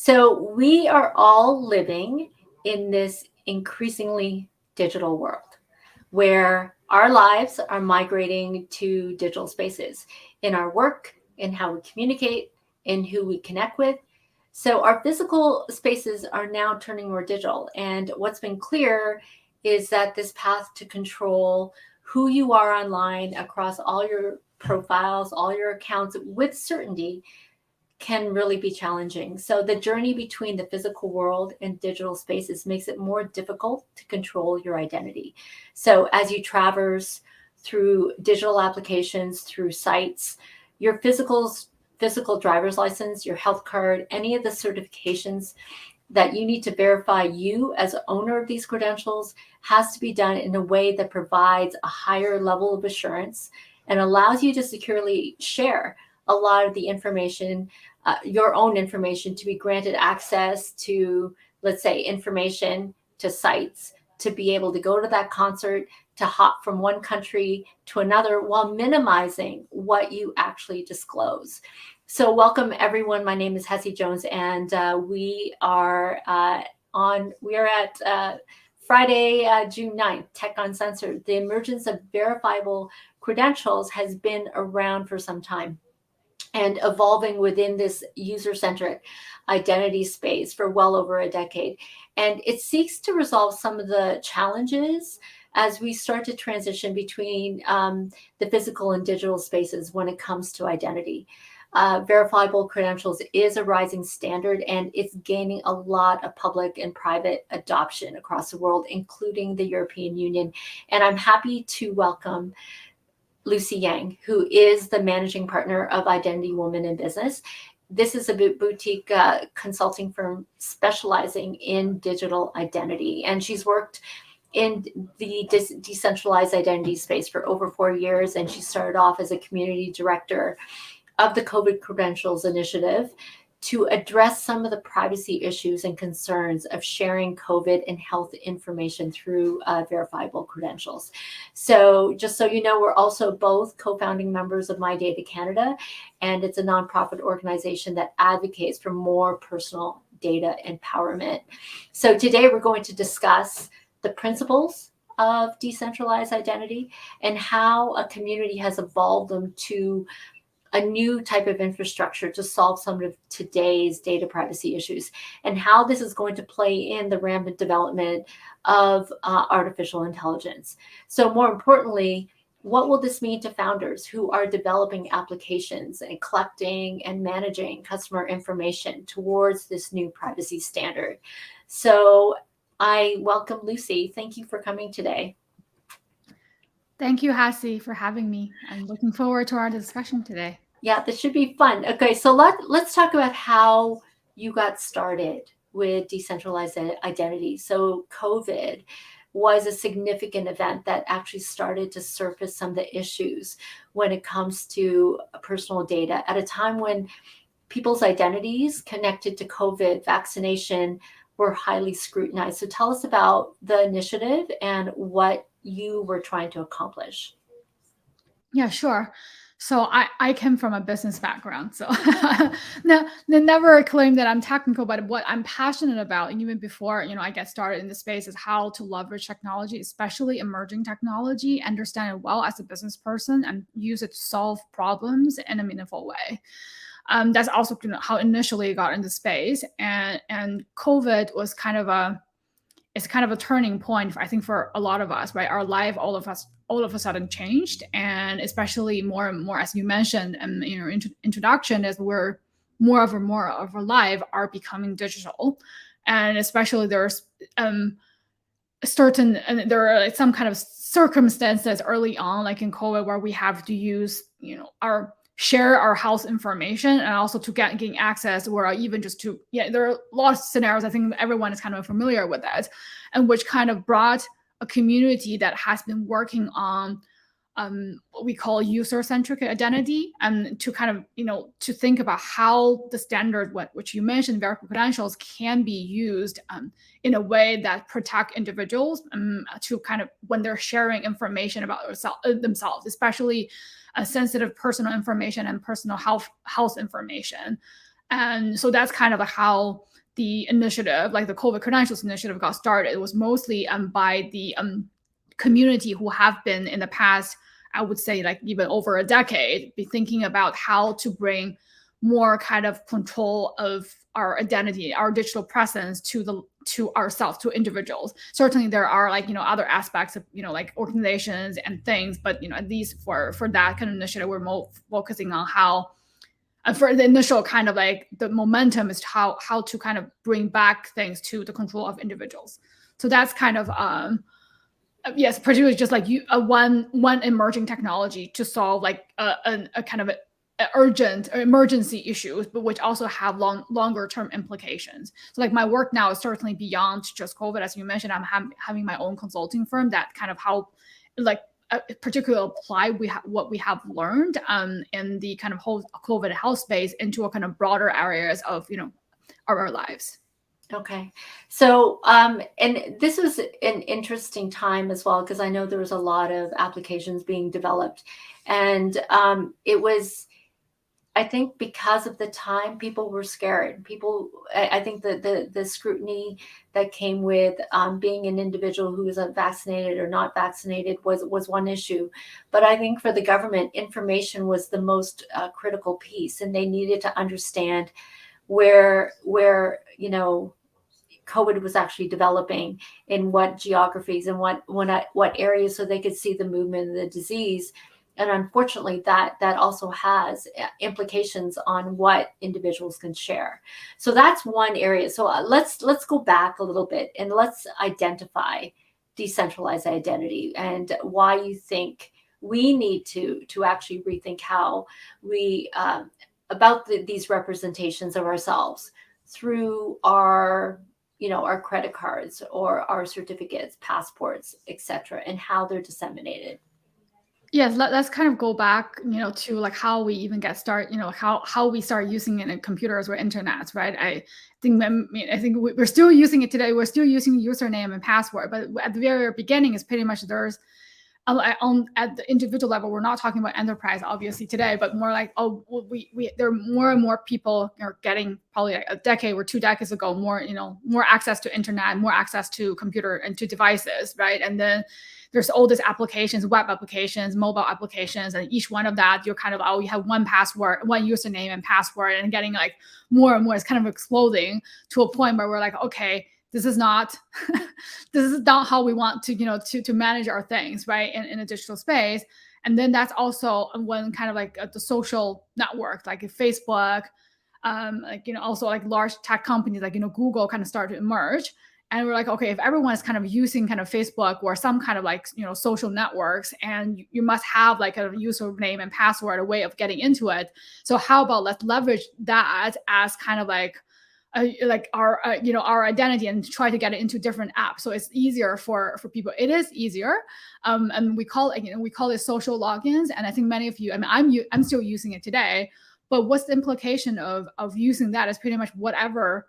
So we are all living in this increasingly digital world where our lives are migrating to digital spaces in our work, in how we communicate, in who we connect with. So our physical spaces are now turning more digital. And what's been clear is that this path to control who you are online across all your profiles, all your accounts with certainty can really be challenging. So the journey between the physical world and digital spaces makes it more difficult to control your identity. So as you traverse through digital applications, through sites, your physical driver's license, your health card, any of the certifications that you need to verify you as owner of these credentials has to be done in a way that provides a higher level of assurance and allows you to securely share a lot of the information, your own information, to be granted access to, let's say, information to sites, to be able to go to that concert, to hop from one country to another while minimizing what you actually disclose. So welcome everyone. My name is Hessie Jones, and we are at Friday, June 9th, Tech Uncensored. The emergence of verifiable credentials has been around for some time and evolving within this user-centric identity space for well over a decade. And it seeks to resolve some of the challenges as we start to transition between the physical and digital spaces when it comes to identity. Verifiable credentials is a rising standard, and it's gaining a lot of public and private adoption across the world, including the European Union. And I'm happy to welcome Lucy Yang, who is the managing partner of Identity Woman in Business. This is a boutique consulting firm specializing in digital identity, and she's worked in the decentralized identity space for over 4 years, and she started off as a community director of the COVID Credentials Initiative to address some of the privacy issues and concerns of sharing COVID and health information through verifiable credentials. So just so you know, we're also both co-founding members of My Data Canada, and it's a nonprofit organization that advocates for more personal data empowerment. So today we're going to discuss the principles of decentralized identity and how a community has evolved them to a new type of infrastructure to solve some of today's data privacy issues, and how this is going to play in the rampant development of artificial intelligence. So more importantly, what will this mean to founders who are developing applications and collecting and managing customer information towards this new privacy standard? So I welcome Lucy. Thank you for coming today. Thank you, Hassie, for having me. I'm looking forward to our discussion today. Yeah, this should be fun. Okay, so let's talk about how you got started with decentralized identity. So COVID was a significant event that actually started to surface some of the issues when it comes to personal data at a time when people's identities connected to COVID vaccination were highly scrutinized. So tell us about the initiative and what you were trying to accomplish. Yeah, sure. So I came from a business background, so never claim that I'm technical, but what I'm passionate about, and even before I get started in the space, is how to leverage technology, especially emerging technology, understand it well as a business person, and use it to solve problems in a meaningful way. That's also how initially got into space, and COVID was kind of a turning point, I think, for a lot of us, right? Our life, all of a sudden changed, and especially more and more, as you mentioned, and introduction, is where more of our life are becoming digital, and especially there's there are some kind of circumstances early on, like in COVID, where we have to use share our health information, and also to gain access, or even just to, there are lots of scenarios, I think everyone is kind of familiar with that, and which kind of brought a community that has been working on what we call user-centric identity, and to kind of, to think about how the standard, which you mentioned, verifiable credentials, can be used in a way that protect individuals to kind of, when they're sharing information about themselves, especially sensitive personal information and personal health information. And so that's kind of how the initiative, like the COVID credentials initiative, got started, it was mostly by the community who have been in the past, I would say like even over a decade, be thinking about how to bring more kind of control of our identity, our digital presence to ourselves, to individuals. Certainly there are like, other aspects of, like organizations and things, but at least for that kind of initiative, we're more focusing on how, for the initial kind of like the momentum is how to kind of bring back things to the control of individuals. So that's kind of yes, particularly just like one emerging technology to solve like a kind of a urgent or emergency issues, but which also have longer term implications. So like my work now is certainly beyond just COVID. As you mentioned, I'm having my own consulting firm that kind of help like particularly apply what we have learned in the kind of whole COVID health space into a kind of broader areas of our lives. Okay. So, and this was an interesting time as well, because I know there was a lot of applications being developed. And it was, I think because of the time, people were scared. I think that the scrutiny that came with being an individual who was vaccinated or not vaccinated was one issue. But I think for the government, information was the most critical piece, and they needed to understand where COVID was actually developing, in what geographies and what areas, so they could see the movement of the disease. And unfortunately, that also has implications on what individuals can share. So that's one area. So let's go back a little bit and let's identify decentralized identity and why you think we need to actually rethink how we about these representations of ourselves through our our credit cards or our certificates, passports, etc., and how they're disseminated. Yes, let's kind of go back, to like how we even get started, how we start using it in computers or internet, right? I think we're still using it today. We're still using username and password, but at the very beginning, it's pretty much there's at the individual level. We're not talking about enterprise, obviously today, but more like there are more and more people are getting, probably like a decade or 2 decades ago, more access to internet, more access to computer and to devices, right? And then there's all these applications, web applications, mobile applications, and each one of that, you're kind of, you have one password, one username and password, and getting like more and more. It's kind of exploding to a point where we're like, okay, this is not how we want to to manage our things, right, in a digital space. And then that's also when kind of like the social network, like Facebook, also like large tech companies like Google kind of start to emerge. And we're like, okay, if everyone is kind of using kind of Facebook or some kind of like social networks, and you must have like a username and password, a way of getting into it. So how about let's leverage that as kind of like our our identity, and try to get it into different apps, so it's easier for people. It is easier, and we call it social logins. And I think many of you, I mean, I'm still using it today, but what's the implication of using that is pretty much whatever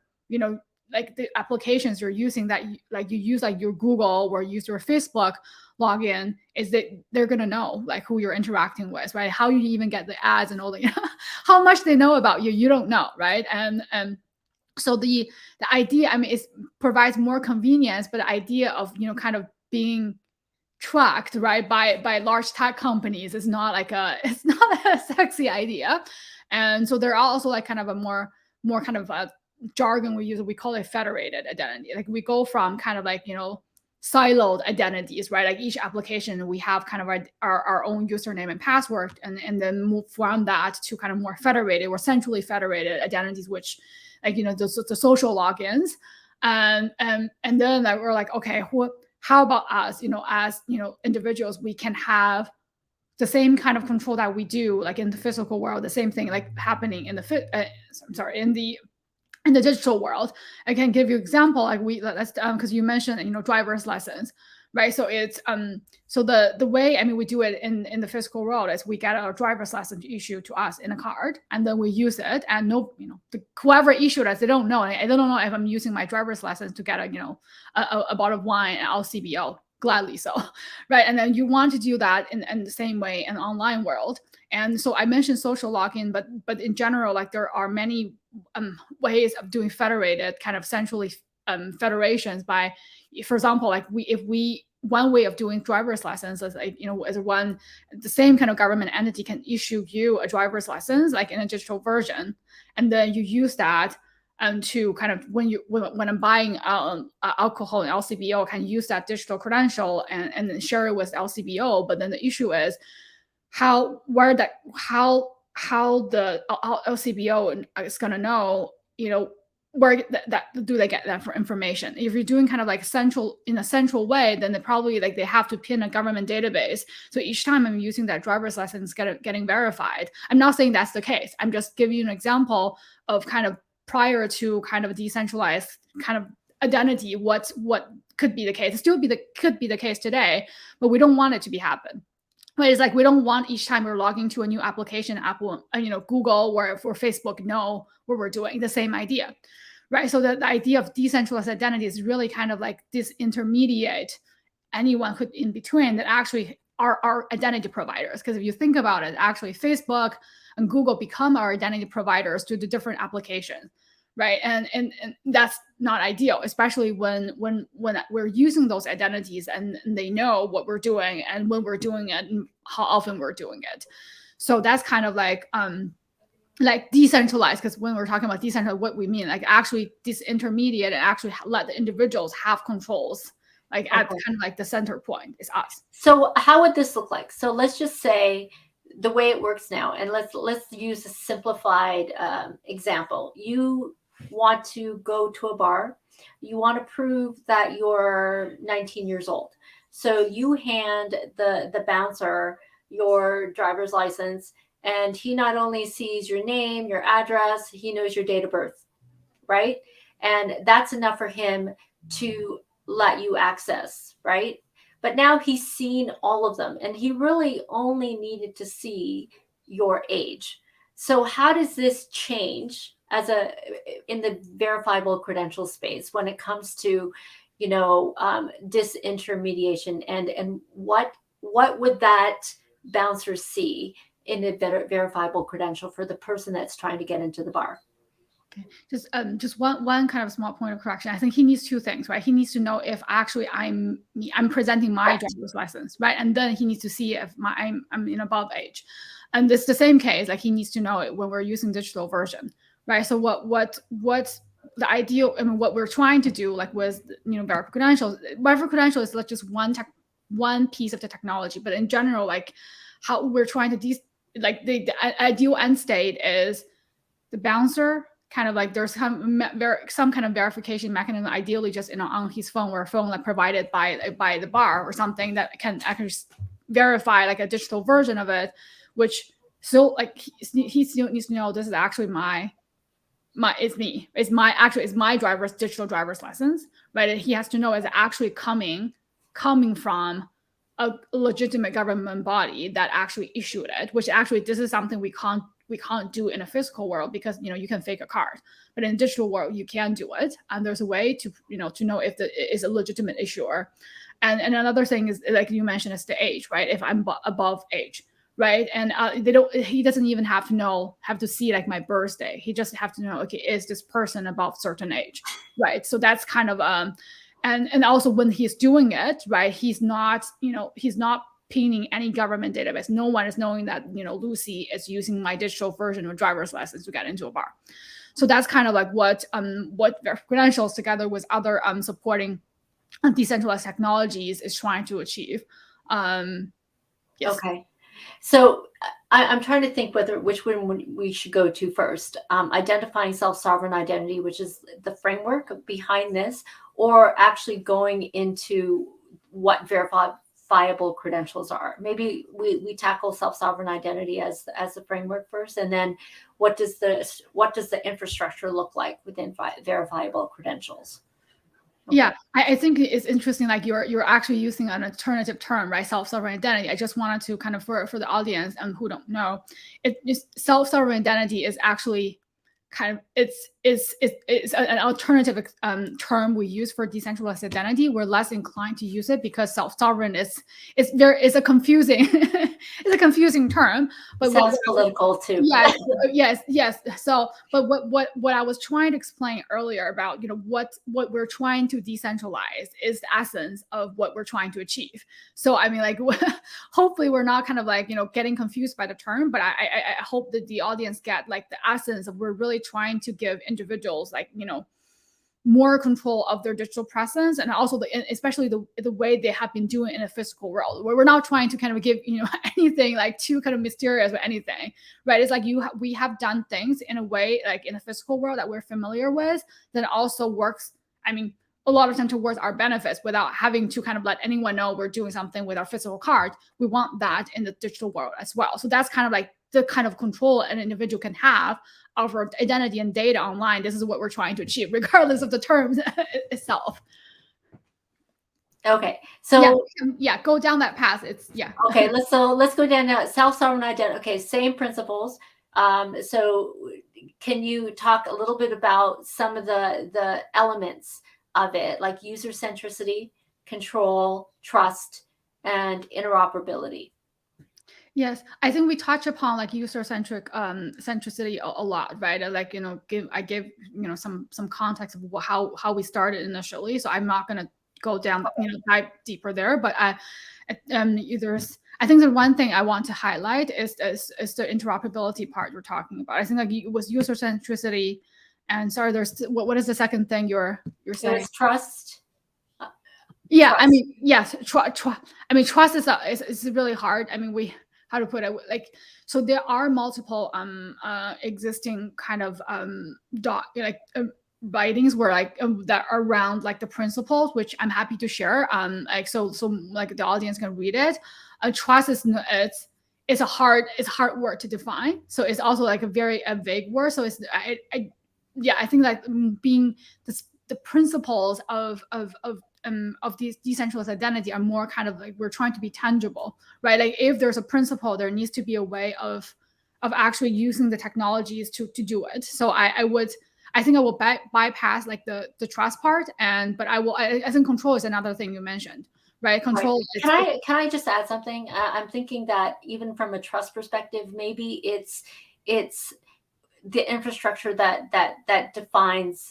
like the applications you're using, that you use like your Google or use your Facebook login, is that they're going to know like who you're interacting with, right? How you even get the ads and all the how much they know about you, you don't know, right? And so the idea, I mean, it provides more convenience, but the idea of kind of being tracked, right, by large tech companies is not like it's not a sexy idea. And so there are also like kind of a more kind of a jargon we use. We call it federated identity. Like we go from kind of like siloed identities, right? Like each application, we have kind of our own username and password, and then move from that to kind of more federated or centrally federated identities, which like the social logins. And then like, we're like, okay, how about us, as individuals, we can have the same kind of control that we do like in the physical world, the same thing like happening in in the digital world. I can give you an example. Like let's because you mentioned driver's lessons, right? So it's so the way, I mean, we do it in the physical world is we get our driver's license issued to us in a card, and then we use it. And whoever issued us, they don't know. I don't know if I'm using my driver's license to get a bottle of wine at LCBO. Gladly so, right? And then you want to do that in the same way in the online world. And so I mentioned social login, but in general, like there are many ways of doing federated kind of centrally federations by, for example, like if we one way of doing driver's license is like, as the same kind of government entity can issue you a driver's license like in a digital version, and then you use that to kind of when I'm buying alcohol and LCBO, I can use that digital credential and then share it with LCBO. But then the issue is how the LCBO is going to know, where that do they get that for information. If you're doing kind of like in a central way, then they probably like they have to pin a government database. So each time I'm using that driver's license getting verified. I'm not saying that's the case. I'm just giving you an example of kind of prior to kind of a decentralized kind of identity, what could be the case. It still could be the case today, but we don't want it to be happen. But it's like we don't want each time we're logging to a new application, Apple, Google or Facebook know what we're doing. The same idea, right? So the idea of decentralized identity is really kind of like this intermediate, anyone could in between that actually are our identity providers. Because if you think about it, actually Facebook and Google become our identity providers to the different applications, right? And that's not ideal, especially when we're using those identities and they know what we're doing and when we're doing it and how often we're doing it. So that's kind of like decentralized, because when we're talking about decentralized, what we mean like actually disintermediate and actually let the individuals have controls, like at kind of like the center point is us. So how would this look like? So let's just say the way it works now, and let's use a simplified example. You want to go to a bar. You want to prove that you're 19 years old. So you hand the bouncer your driver's license, and he not only sees your name, your address, he knows your date of birth, right? And that's enough for him to let you access, right? But now he's seen all of them, and he really only needed to see your age. So how does this change in the verifiable credential space when it comes to, disintermediation, and what would that bouncer see in a verifiable credential for the person that's trying to get into the bar? Okay. Just one kind of small point of correction. I think he needs two things, right? He needs to know if actually I'm presenting my driver's license, right? And then he needs to see if I'm in above age. And it's the same case, like he needs to know it when we're using digital version, right? So what the ideal, what we're trying to do, like with verifiable credentials. Verifiable credential is like just one piece of the technology, but in general, like how we're trying to the ideal end state is the bouncer kind of like there's some kind of verification mechanism, ideally just on his phone or a phone like provided by the bar or something that can actually verify like a digital version of it, which still like he still needs to know this is actually it's my digital driver's license, right? And he has to know it's actually coming from a legitimate government body that actually issued it, which actually this is something we can't do in a physical world because you can fake a card, but in a digital world you can do it, and there's a way to know if it is a legitimate issuer. And another thing is, like you mentioned, is the age, right? If I'm above age, right? And he doesn't even have to see like my birthday. He just have to know, okay, is this person above certain age, right? So that's kind of and also when he's doing it, right, he's not pinning any government database. No one is knowing that Lucy is using my digital version of driver's license to get into a bar. So that's kind of like what credentials together with other supporting decentralized technologies is trying to achieve. Yes. Okay, so I'm trying to think which one we should go to first. Identifying self-sovereign identity, which is the framework behind this, or actually going into what verifiable credentials are. Maybe we tackle self-sovereign identity as the framework first, and then what does the infrastructure look like within verifiable credentials? Okay. Yeah, I think it's interesting. Like you're actually using an alternative term, right? Self-sovereign identity. I just wanted to kind of for the audience and who don't know, self-sovereign identity is actually kind of is an alternative term we use for decentralized identity. We're less inclined to use it because self-sovereign is a confusing it's a confusing term. But Sounds political too. yes. So, but what I was trying to explain earlier about, what we're trying to decentralize is the essence of what we're trying to achieve. So, I mean, like, hopefully we're not kind of like, getting confused by the term, but I hope that the audience get like the essence of we're really trying to give individuals like, more control of their digital presence, and also especially the way they have been doing in a physical world, where we're not trying to kind of give anything like too kind of mysterious or anything, right? It's like we have done things in a way like in a physical world that we're familiar with that also works. I mean, a lot of time towards our benefits without having to kind of let anyone know we're doing something with our physical card. We want that in the digital world as well. So that's kind of like the kind of control an individual can have of our identity and data online. This is what we're trying to achieve, regardless of the terms itself. Okay, so go down that path. Okay, let's go down now. Self-sovereign identity. Okay, same principles. So can you talk a little bit about some of the elements of it, like user centricity, control, trust, and interoperability? Yes, I think we touch upon like user centricity a lot, right? Like, I give some context of how we started initially. So I'm not gonna go down, dive deeper there. But I think the one thing I want to highlight is the interoperability part we're talking about. I think like it was user centricity, and sorry, there's what is the second thing you're saying? There's trust. Yeah, trust. I mean, yes, trust is really hard. I mean, how to put it, like, so there are multiple existing kind of writings where like that are around like the principles, which I'm happy to share. Like so like the audience can read it. Trust it's a hard word to define. So it's also like a vague word. So I think like being the principles of these decentralized identity are more kind of like we're trying to be tangible, right? Like if there's a principle, there needs to be a way of actually using the technologies to do it. So I think I will bypass like the trust part, but I think control is another thing you mentioned, right? Control. Right. Can I just add something? I'm thinking that even from a trust perspective, maybe it's the infrastructure that defines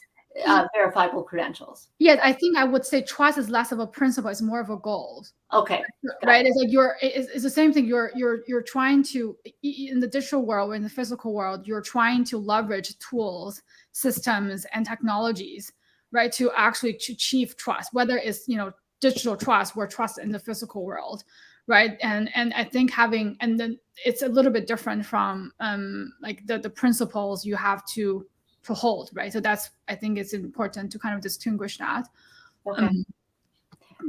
verifiable credentials. Yes, I think I would say trust is less of a principle; it's more of a goal. Okay, right. It's like it's the same thing. You're trying to, in the digital world or in the physical world, you're trying to leverage tools, systems, and technologies, right, to actually achieve trust. Whether it's digital trust or trust in the physical world, right? And I think and then it's a little bit different from like the principles you have to hold, right? So I think it's important to kind of distinguish that. Okay.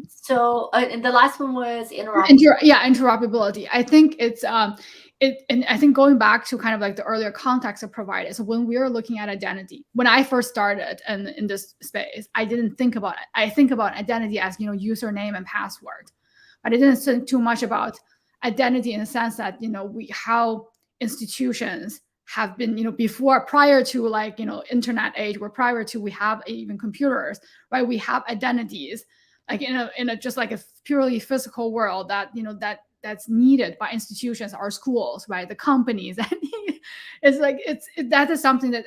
So and the last one was interoperability. Interoperability. I think it's and I think going back to kind of like the earlier context of provided. So when we were looking at identity, when I first started in this space, I didn't think about it. I think about identity as username and password, but I didn't think too much about identity in the sense that how institutions have been prior to like internet age, or prior to we have even computers, right? We have identities like in a just like a purely physical world that that's needed by institutions, our schools, right? The companies. It's like that is something that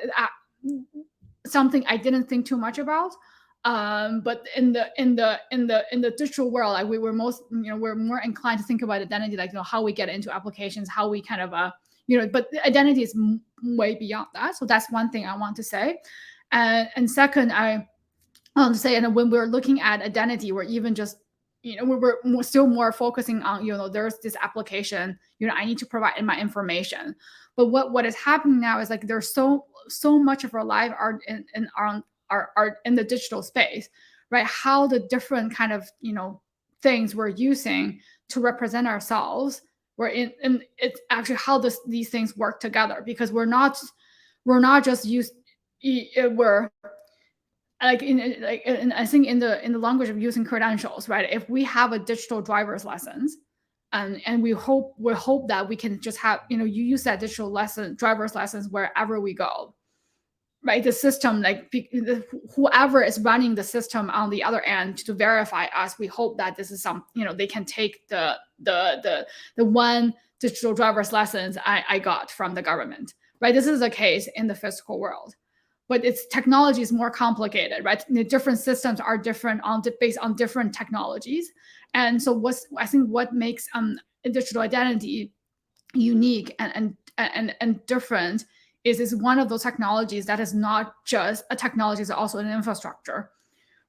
something I didn't think too much about. But in the digital world, like we're more inclined to think about identity, like how we get into applications, how we kind of but identity is way beyond that. So that's one thing I want to say. And second, I want to say, and when we're looking at identity, we're even just we're still more focusing on there's this application, I need to provide in my information. But what is happening now is like there's so much of our life are in the digital space, right? How the different kind of things we're using to represent ourselves, and it's actually how these things work together, because we're not just we're like I think in the language of using credentials, right? If we have a digital driver's license, and we hope that we can just have you use that digital driver's license wherever we go, right? The system, like whoever is running the system on the other end to verify us, we hope that this is some, they can take the one digital driver's license I got from the government, right? This is the case in the physical world, but its technology is more complicated, right? The different systems are different based on different technologies, and so I think what makes digital identity unique and different is one of those technologies that is not just a technology, it's also an infrastructure,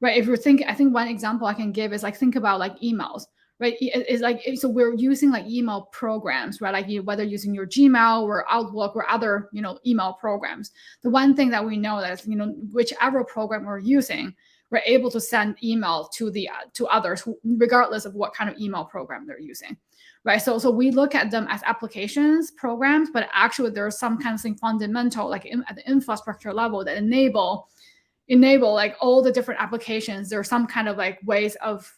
right? If you think, I think one example I can give is like, think about like emails, right? It's like, so we're using like email programs, right? Like whether using your Gmail or Outlook or other, email programs. The one thing that we know that, whichever program we're using, we're able to send email to others, regardless of what kind of email program they're using, right? So we look at them as applications, programs, but actually there's some kind of thing fundamental, like at the infrastructure level, that enable like all the different applications. There are some kind of like ways of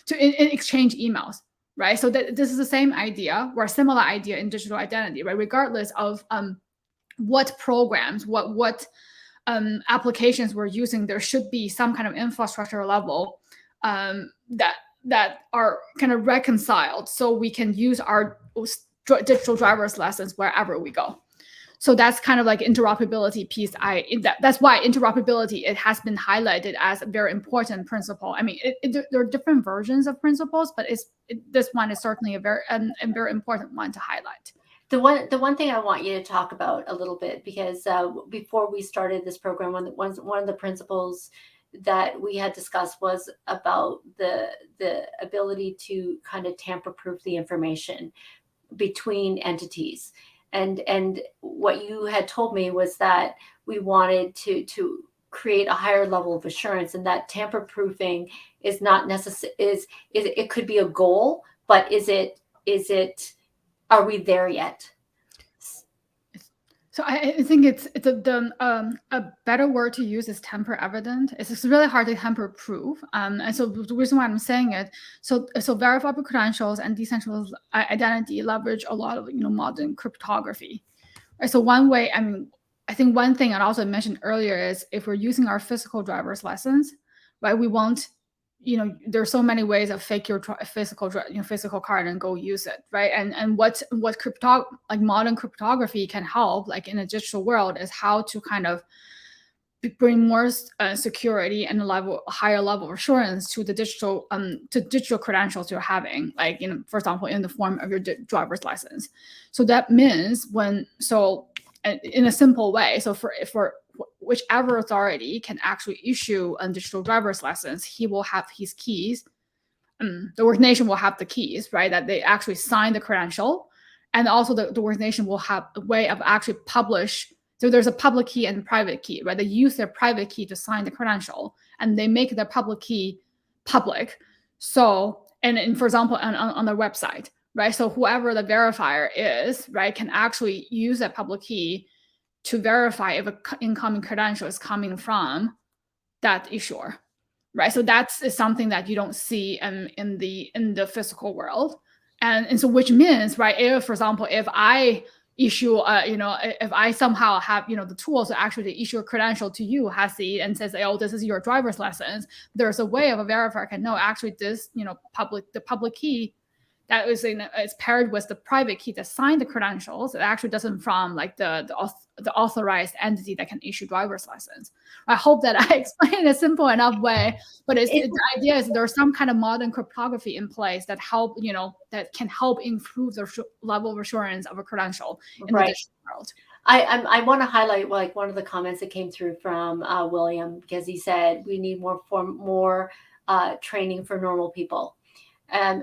to exchange emails, right? So this is the same idea or a similar idea in digital identity, right? Regardless of what programs, what applications we're using, there should be some kind of infrastructure level that are kind of reconciled, so we can use our digital driver's license wherever we go. So that's kind of like interoperability piece. That's why interoperability, it has been highlighted as a very important principle. I mean, there are different versions of principles, but this one is certainly a very important one to highlight. The one thing I want you to talk about a little bit, because before we started this program, one of the principles that we had discussed was about the ability to kind of tamper-proof the information between entities. And what you had told me was that we wanted to create a higher level of assurance, and that tamper-proofing is not necessary. It could be a goal, but is it? Are we there yet? So I think it's a better word to use is tamper evident. It's really hard to tamper proof. And so the reason why I'm saying it, so verifiable credentials and decentralized identity leverage a lot of modern cryptography. Right? So one way, I think one thing I also mentioned earlier is if we're using our physical driver's license, right, we won't, there's so many ways of fake your physical card and go use it, right? And what modern cryptography can help, like in a digital world, is how to kind of bring more security and a higher level of assurance to the digital credentials you're having, like for example, in the form of your driver's license. So that means in a simple way, so for whichever authority can actually issue a digital driver's license, he will have his keys. The organization will have the keys, right? That they actually sign the credential, and also the organization will have a way of actually publish. So there's a public key and private key, right? They use their private key to sign the credential, and they make their public key public. So, and for example, on their website, right? So whoever the verifier is, right, can actually use that public key to verify if an incoming credential is coming from that issuer, right? So that's something that you don't see in the physical world, and so which means, right, if for example, if I issue, if I somehow have the tools to actually issue a credential to you, Hasi, and says, oh, this is your driver's license, there's a way of a verifier can know actually this the public key that is paired with the private key that signed the credentials. It actually doesn't from like the authorized entity that can issue driver's license. I hope that I explained in a simple enough way, but the idea is there's some kind of modern cryptography in place that help, that can help improve the level of assurance of a credential in the digital world. I want to highlight like one of the comments that came through from William, because he said we need more training for normal people.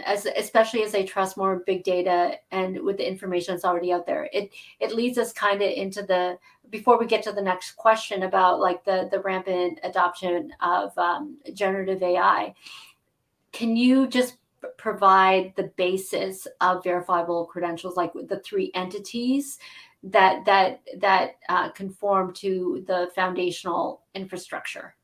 Especially as they trust more big data and with the information that's already out there. It leads us kind of into before we get to the next question about like the rampant adoption of generative AI. Can you just provide the basis of verifiable credentials, like the three entities that conform to the foundational infrastructure?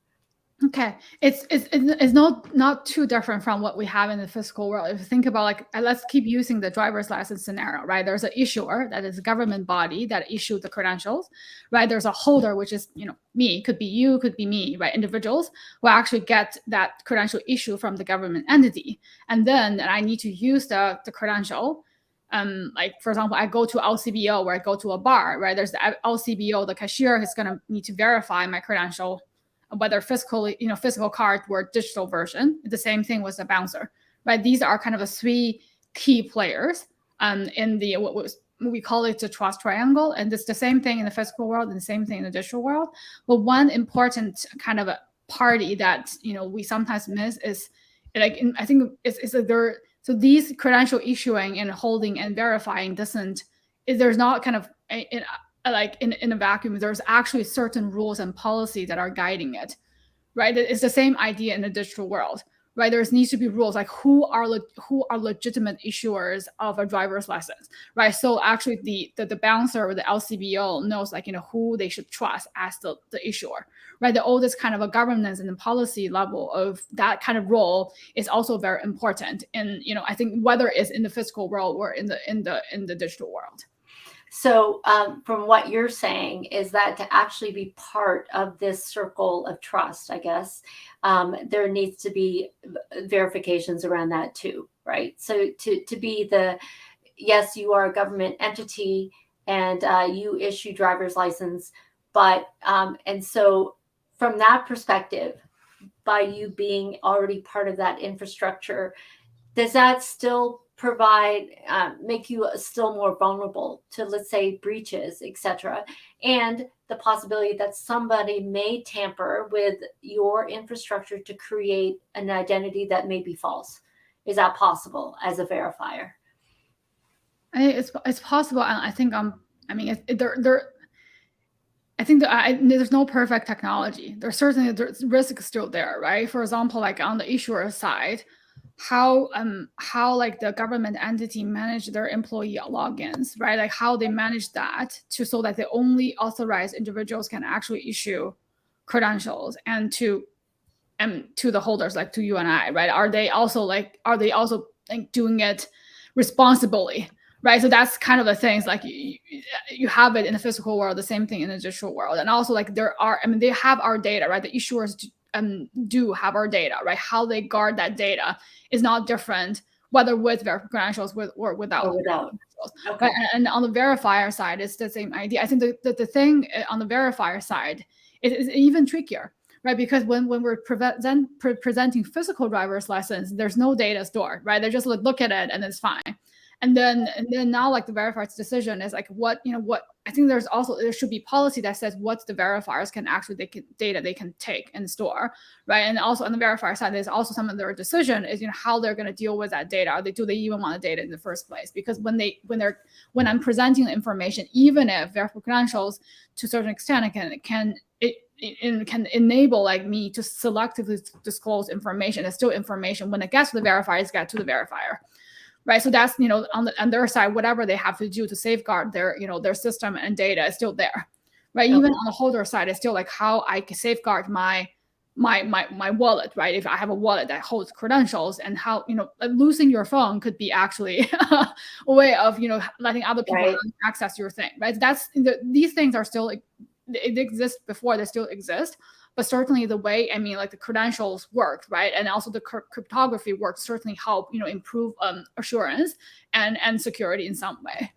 Okay, it's not too different from what we have in the physical world. If you think about like, let's keep using the driver's license scenario, right? There's an issuer that is a government body that issued the credentials, right? There's a holder, which is me, could be you, could be me, right? Individuals who actually get that credential issue from the government entity, and then I need to use the credential. Like for example, I go to LCBO where I go to a bar, right? There's the LCBO, the cashier is gonna need to verify my credential, whether physical card or digital version. The same thing with the bouncer, right? These are kind of the three key players in the what we call it the trust triangle, and it's the same thing in the physical world and the same thing in the digital world. But one important kind of a party that we sometimes miss is like I think it's like there. So these credential issuing and holding and verifying there's not kind of like in a vacuum. There's actually certain rules and policy that are guiding it, right? It's the same idea in the digital world, right? There needs to be rules like who are legitimate issuers of a driver's license, right? So actually the bouncer or the LCBO knows like who they should trust as the issuer, right? All this kind of a governance and the policy level of that kind of role is also very important. And I think whether it's in the physical world or in the digital world. So, from what you're saying, is that to actually be part of this circle of trust, I guess, there needs to be verifications around that too, right? So, to be yes, you are a government entity and you issue driver's license, but, and so from that perspective, by you being already part of that infrastructure, does that still provide make you still more vulnerable to, let's say, breaches, etc., and the possibility that somebody may tamper with your infrastructure to create an identity that may be false? Is that possible as a verifier? It's possible, and I think I mean there I think that there's no perfect technology. There's risk still there, right? For example, like on the issuer side, how like the government entity manage their employee logins, right? Like how they manage that so that the only authorized individuals can actually issue credentials and to the holders, like to you and I, right? Are they also like doing it responsibly, right? So that's kind of the things like you have it in the physical world, the same thing in the digital world, and also like they have our data, right? The issuers do have our data, right? How they guard that data is not different whether with verifiable credentials or without. Okay. Right? And on the verifier side, it's the same idea. I think the thing on the verifier side is even trickier, right? Because when we're presenting physical driver's license, there's no data stored, right? They just look at it and it's fine. And then now like the verifier's decision is like what I think there should be policy that says what the verifiers can actually data they can take and store, right? And also on the verifier side, there's also some of their decision is how they're going to deal with that data. Do they even want the data in the first place? Because when I'm presenting the information, even if verifiable credentials to a certain extent it can enable like me to selectively disclose information. It's still information. When it gets to the verifier, it's got to the verifier, right? So that's on their side, whatever they have to do to safeguard their system and data is still there, right? Okay. Even on the holder side, it's still like how I can safeguard my wallet, right? If I have a wallet that holds credentials, and how losing your phone could be actually a way of letting other people Right. access your thing, right? These things are still it exists before, they still exist, but certainly the way like the credentials work, right, and also the cryptography works certainly help improve assurance and security in some way.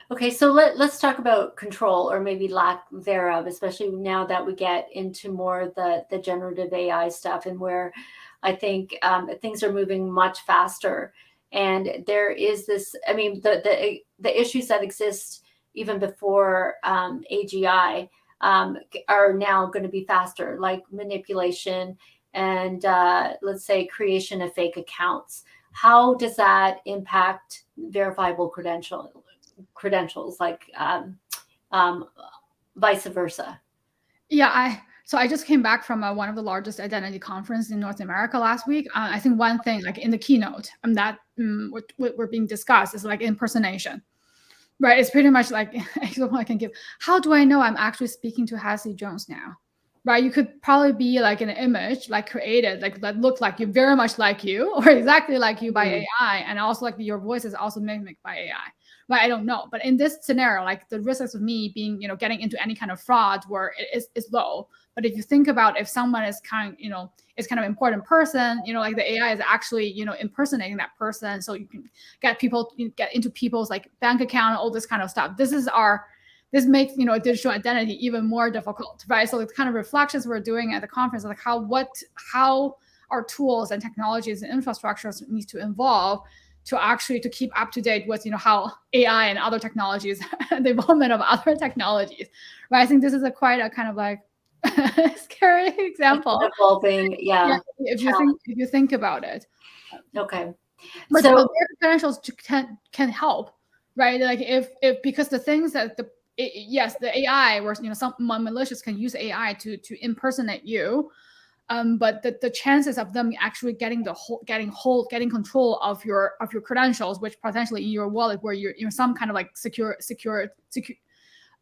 Okay, so let's talk about control, or maybe lack thereof, especially now that we get into more of the generative AI stuff, and where I think things are moving much faster. And there is this, I mean, the issues that exist even before AGI are now going to be faster, like manipulation and let's say creation of fake accounts. How does that impact verifiable credentials, like vice versa? Yeah, so I just came back from one of the largest identity conference in North America last week. I think one thing, like in the keynote, that what we're being discussed is like impersonation, right? It's pretty much like example I can give. How do I know I'm actually speaking to Halsey Jones now? right? You could probably be like an image, like created, like that look like you, very much like you, or exactly like you by AI, and also like your voice is also mimicked by AI. But I don't know. But in this scenario, like the risks of me being, getting into any kind of fraud where it is low. But if you think about if someone is is kind of important person, like the AI is actually, impersonating that person, so you can get people, get into people's like bank account, all this kind of stuff. This makes a digital identity even more difficult, right? So the kind of reflections we're doing at the conference, like how our tools and technologies and infrastructures need to evolve to actually to keep up to date with how AI and other technologies, the development of other technologies, right? I think this is quite a kind of like scary example. Evolving, Yeah, yeah. if you think about it. Okay. But So credentials can help, right? Like if because the things that yes, the AI, where some malicious can use AI to impersonate you, but the chances of them actually getting getting control of your credentials, which potentially in your wallet, where you're some kind of like secure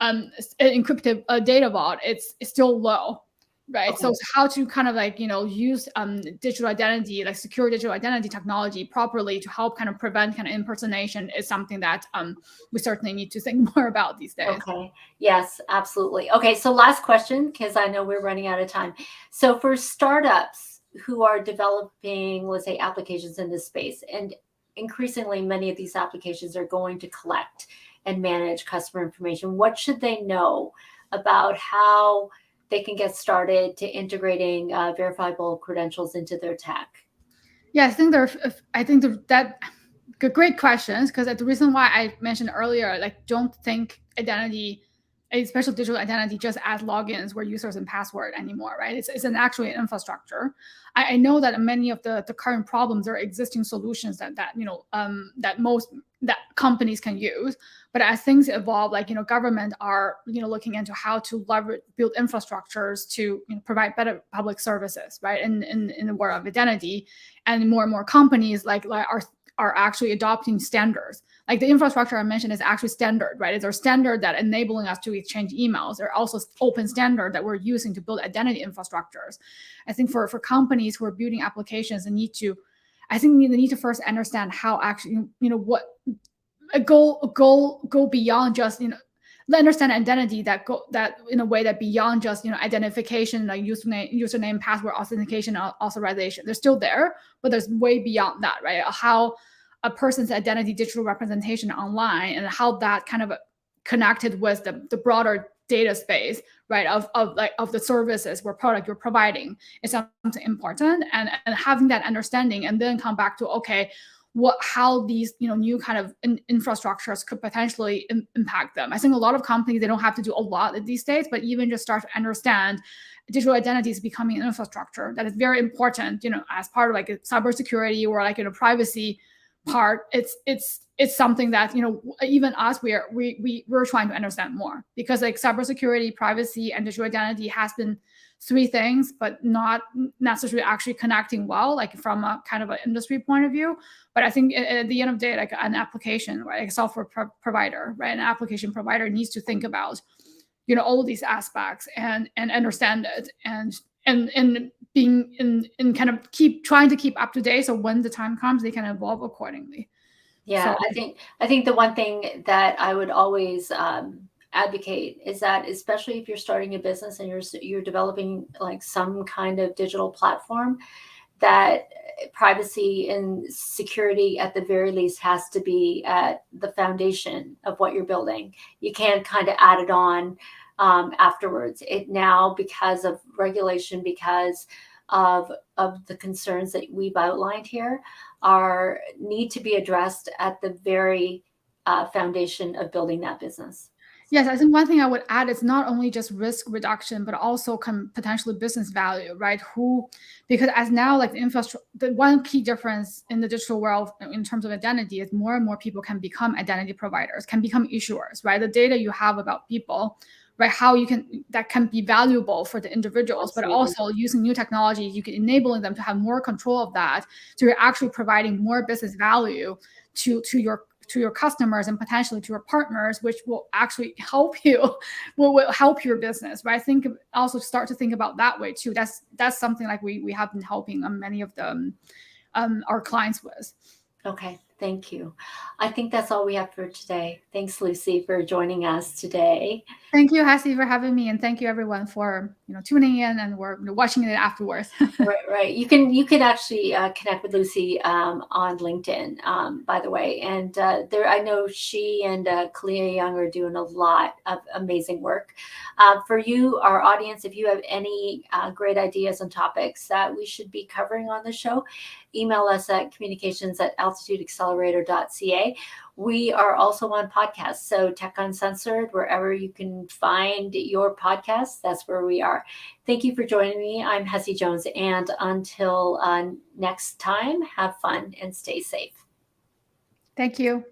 encrypted data vault, it's still low, right? okay. So how to kind of like use digital identity, like secure digital identity technology properly to help kind of prevent kind of impersonation is something that we certainly need to think more about these days. Okay. Yes, absolutely. Okay. So last question, because I know we're running out of time. So for startups who are developing, let's say, applications in this space, and increasingly many of these applications are going to collect and manage customer information, what should they know about how they can get started to integrating verifiable credentials into their tech? Yeah, I think that great questions, because the reason why I mentioned earlier, like don't think identity, especially digital identity, just as logins where users and password anymore, right? It's an actual infrastructure. I know that many of the current problems are existing solutions that companies can use, but as things evolve, like government are looking into how to build infrastructures to provide better public services, right? In the world of identity, and more companies are actually adopting standards. Like the infrastructure I mentioned is actually standard, right? It's our standard that enabling us to exchange emails. They're also open standard that we're using to build identity infrastructures. I think for companies who are building applications, they need to first understand how actually, what a go beyond just, understand identity that in a way that beyond just identification, like username, password, authentication, authorization. They're still there, but there's way beyond that, right? How a person's identity digital representation online, and how that kind of connected with the broader data space, right, of the services or product you're providing is something important, and having that understanding, and then come back to, okay, how these new kind of infrastructures could potentially impact them. I think a lot of companies, they don't have to do a lot these days, but even just start to understand digital identity is becoming an infrastructure that is very important, as part of like cybersecurity or like privacy part. It's something that even us, we're trying to understand more, because like cybersecurity, privacy, and digital identity has been three things, but not necessarily actually connecting well, like from a kind of an industry point of view. But I think at the end of the day, like an application, right, like a software provider, right, an application provider needs to think about, all of these aspects, and understand it, and being in kind of trying to keep up to date, so when the time comes, they can evolve accordingly. Yeah, So I think the one thing that I would always advocate is that, especially if you're starting a business and you're developing like some kind of digital platform, that privacy and security at the very least has to be at the foundation of what you're building. You can't kind of add it on afterwards. It now, because of regulation, because of the concerns that we've outlined here, are need to be addressed at the very foundation of building that business. yes, I think one thing I would add is not only just risk reduction, but also potentially business value, right? Because as now, like the one key difference in the digital world in terms of identity is more and more people can become identity providers, can become issuers, right? The data you have about people, right? That can be valuable for the individuals, but Absolutely. also using new technology, you can enabling them to have more control of that. So you're actually providing more business value to to your customers and potentially to your partners, which will actually help you, will help your business, right? Think also start to think about that way too. That's something like we have been helping many of them our clients with. Okay, thank you. I think that's all we have for today. Thanks, Lucy, for joining us today. Thank you, Hassie, for having me, and thank you everyone for tuning in and we're watching it afterwards. Right. You can actually connect with Lucy on LinkedIn, by the way. And there, I know she and Kalia Young are doing a lot of amazing work. For you, our audience, if you have any great ideas on topics that we should be covering on the show, email us at communications@altitudeaccelerator.ca. We are also on podcasts. So Tech Uncensored, wherever you can find your podcast, that's where we are. Thank you for joining me. I'm Hessie Jones. And until next time, have fun and stay safe. Thank you.